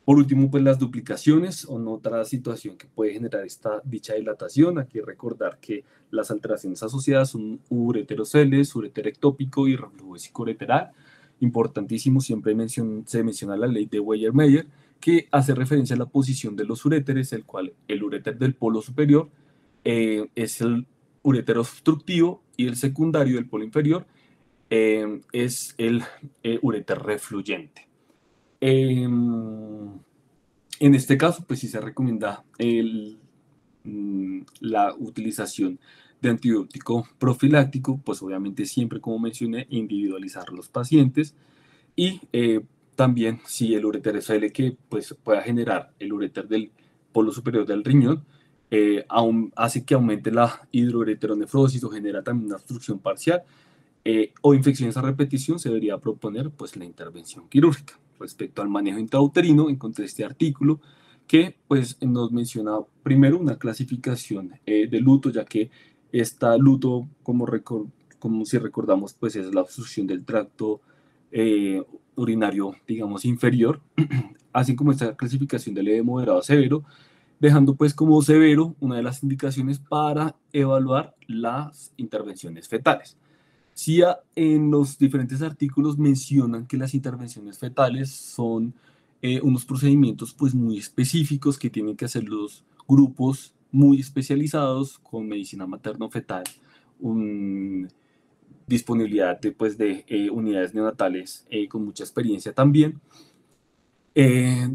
Por último, pues las duplicaciones son otra situación que puede generar dicha dilatación. Aquí recordar que las alteraciones asociadas son ureteroceles, ureter ectópico y reflujo vesicoureteral. Importantísimo, siempre se menciona la ley de Weyer-Meyer, que hace referencia a la posición de los uréteres, el cual el uréter del polo superior es el uréter obstructivo y el secundario del polo inferior es el uréter refluyente. En este caso, pues sí se recomienda la utilización de antibiótico profiláctico, pues obviamente siempre, como mencioné, individualizar los pacientes y también si el uréter FL que pues, pueda generar el uréter del polo superior del riñón, hace que aumente la hidroureteronefrosis o genera también una obstrucción parcial, o infecciones a repetición, se debería proponer pues, la intervención quirúrgica. Respecto al manejo intrauterino, encontré este artículo que pues, nos menciona primero una clasificación de luto, ya que esta luto, como si recordamos, pues es la obstrucción del tracto eh, urinario, digamos, inferior, así como esta clasificación de leve, moderado a severo, dejando pues como severo una de las indicaciones para evaluar las intervenciones fetales. Sí, en los diferentes artículos mencionan que las intervenciones fetales son unos procedimientos pues muy específicos que tienen que hacer los grupos muy especializados con medicina materno-fetal, disponibilidad de unidades neonatales con mucha experiencia también. Eh,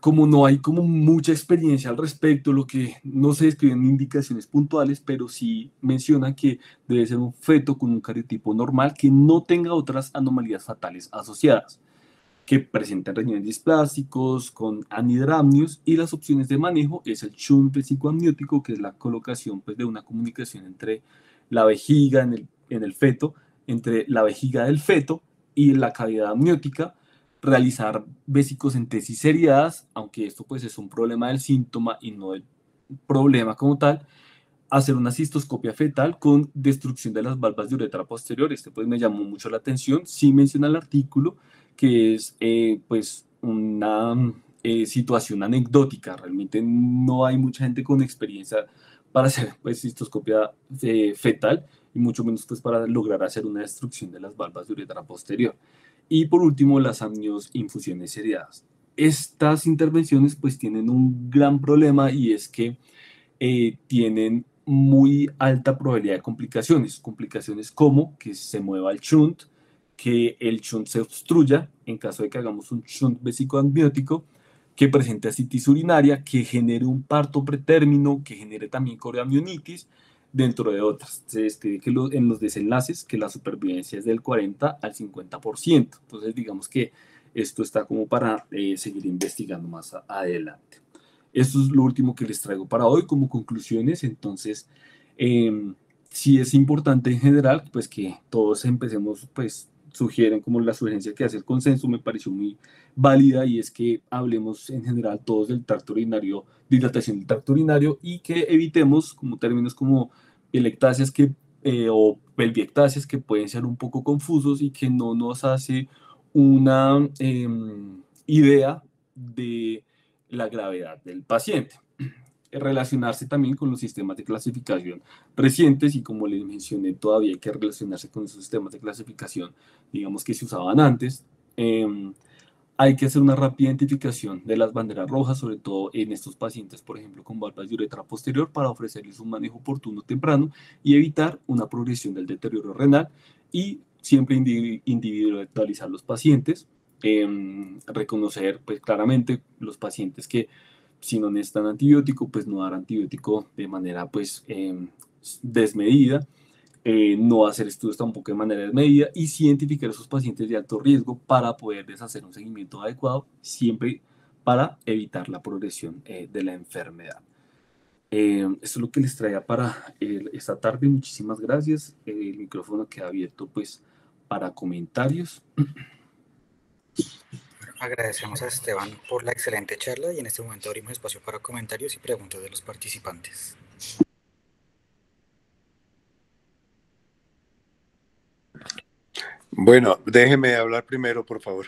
como no hay como mucha experiencia al respecto, lo que no se describen indicaciones puntuales, pero sí menciona que debe ser un feto con un cariotipo normal que no tenga otras anomalías fatales asociadas, que presenten riñones displásticos con anhidramnios, y las opciones de manejo es el shunt vesicoamniótico, que es la colocación pues, de una comunicación entre la vejiga en el feto, entre la vejiga del feto y la cavidad amniótica, realizar vesicocentesis seriadas, aunque esto pues es un problema del síntoma y no del problema como tal, hacer una cistoscopia fetal con destrucción de las valvas de uretra posterior. Este pues me llamó mucho la atención. Sí menciona el artículo que es pues una situación anecdótica. Realmente no hay mucha gente con experiencia para hacer pues cistoscopia fetal y mucho menos pues para lograr hacer una destrucción de las valvas de uretra posterior. Y por último, las amnioinfusiones seriadas. Estas intervenciones pues tienen un gran problema, y es que tienen muy alta probabilidad de complicaciones. Complicaciones como que se mueva el shunt, que el shunt se obstruya en caso de que hagamos un shunt vesicoamniótico, que presente ascitis urinaria, que genere un parto pretérmino, que genere también coreamnionitis, dentro de otras. Se describe que en los desenlaces que la supervivencia es del 40 al 50%. Entonces, digamos que esto está como para seguir investigando más adelante. Esto es lo último que les traigo para hoy como conclusiones. Entonces, sí es importante en general, pues que todos empecemos, pues sugieren como la sugerencia que hace el consenso, me pareció muy válida, y es que hablemos en general todos del tracto urinario, dilatación del tracto urinario, y que evitemos como términos como electasias o pelviectasias, que pueden ser un poco confusos y que no nos hace una idea de la gravedad del paciente. Relacionarse también con los sistemas de clasificación recientes, y como les mencioné, todavía hay que relacionarse con esos sistemas de clasificación, digamos que se usaban antes. Hay que hacer una rápida identificación de las banderas rojas, sobre todo en estos pacientes, por ejemplo, con valvas de uretra posterior, para ofrecerles un manejo oportuno temprano y evitar una progresión del deterioro renal, y siempre individualizar los pacientes, reconocer pues claramente los pacientes que si no necesitan antibiótico, pues no dar antibiótico de manera pues desmedida, no hacer estudios tampoco de manera desmedida, y sí identificar a esos pacientes de alto riesgo para poderles hacer un seguimiento adecuado, siempre para evitar la progresión de la enfermedad. Esto es lo que les traía para esta tarde. Muchísimas gracias. El micrófono queda abierto pues para comentarios. Agradecemos a Esteban por la excelente charla y en este momento abrimos espacio para comentarios y preguntas de los participantes. Bueno, déjeme hablar primero, por favor.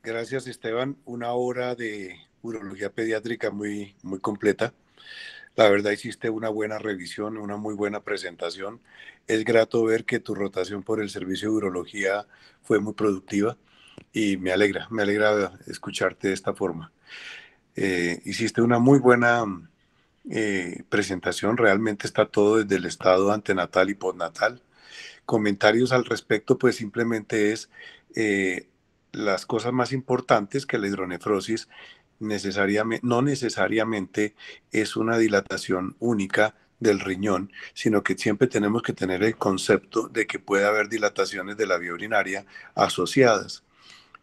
Gracias, Esteban. Una hora de urología pediátrica muy completa. La verdad, hiciste una buena revisión, una muy buena presentación. Es grato ver que tu rotación por el servicio de urología fue muy productiva y me alegra escucharte de esta forma. Hiciste una muy buena presentación. Realmente está todo desde el estado antenatal y postnatal. Comentarios al respecto, pues simplemente es las cosas más importantes, que la hidronefrosis no necesariamente es una dilatación única del riñón, sino que siempre tenemos que tener el concepto de que puede haber dilataciones de la vía urinaria asociadas.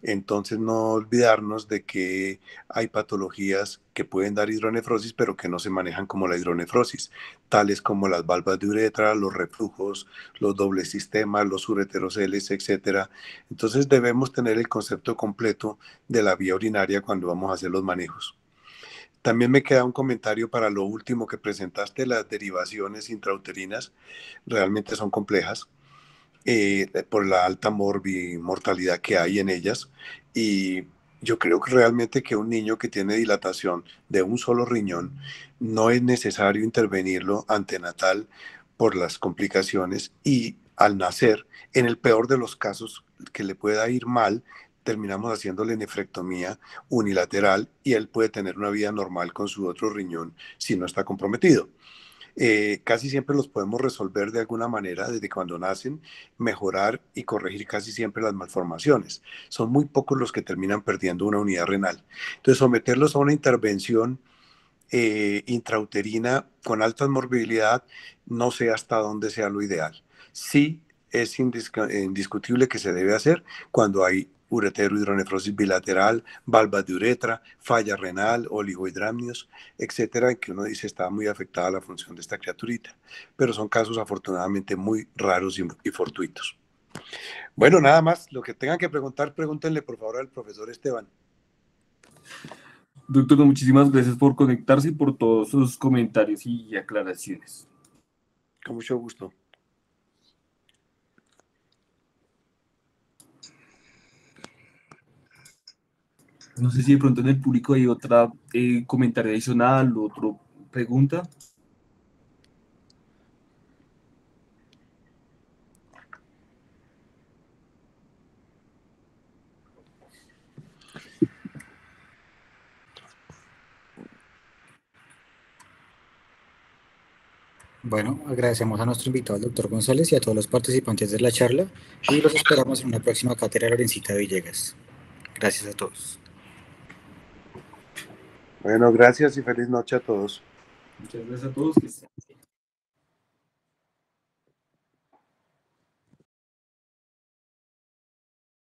Entonces, no olvidarnos de que hay patologías que pueden dar hidronefrosis, pero que no se manejan como la hidronefrosis, tales como las valvas de uretra, los reflujos, los dobles sistemas, los ureteroceles, etc. Entonces, debemos tener el concepto completo de la vía urinaria cuando vamos a hacer los manejos. También me queda un comentario para lo último que presentaste. Las derivaciones intrauterinas realmente son complejas. Por la alta mortalidad que hay en ellas, y yo creo que realmente que un niño que tiene dilatación de un solo riñón no es necesario intervenirlo antenatal por las complicaciones, y al nacer, en el peor de los casos que le pueda ir mal, terminamos haciéndole nefrectomía unilateral y él puede tener una vida normal con su otro riñón si no está comprometido. casi siempre los podemos resolver de alguna manera desde cuando nacen, mejorar y corregir casi siempre las malformaciones. Son muy pocos los que terminan perdiendo una unidad renal. Entonces, someterlos a una intervención intrauterina con alta morbilidad, no sé hasta dónde sea lo ideal. Sí es indiscutible que se debe hacer cuando hay ureterohidronefrosis bilateral, valvas de uretra, falla renal, oligohidramnios, etcétera, en que uno dice está muy afectada la función de esta criaturita. Pero son casos afortunadamente muy raros y fortuitos. Bueno, nada más. Lo que tengan que preguntar, pregúntenle por favor al profesor Esteban. Doctor, muchísimas gracias por conectarse y por todos sus comentarios y aclaraciones. Con mucho gusto. No sé si de pronto en el público hay otra comentario adicional o otra pregunta. Bueno, agradecemos a nuestro invitado, el doctor González, y a todos los participantes de la charla, y los esperamos en una próxima cátedra Lorencita Villegas. Gracias a todos. Bueno, gracias y feliz noche a todos. Muchas gracias a todos.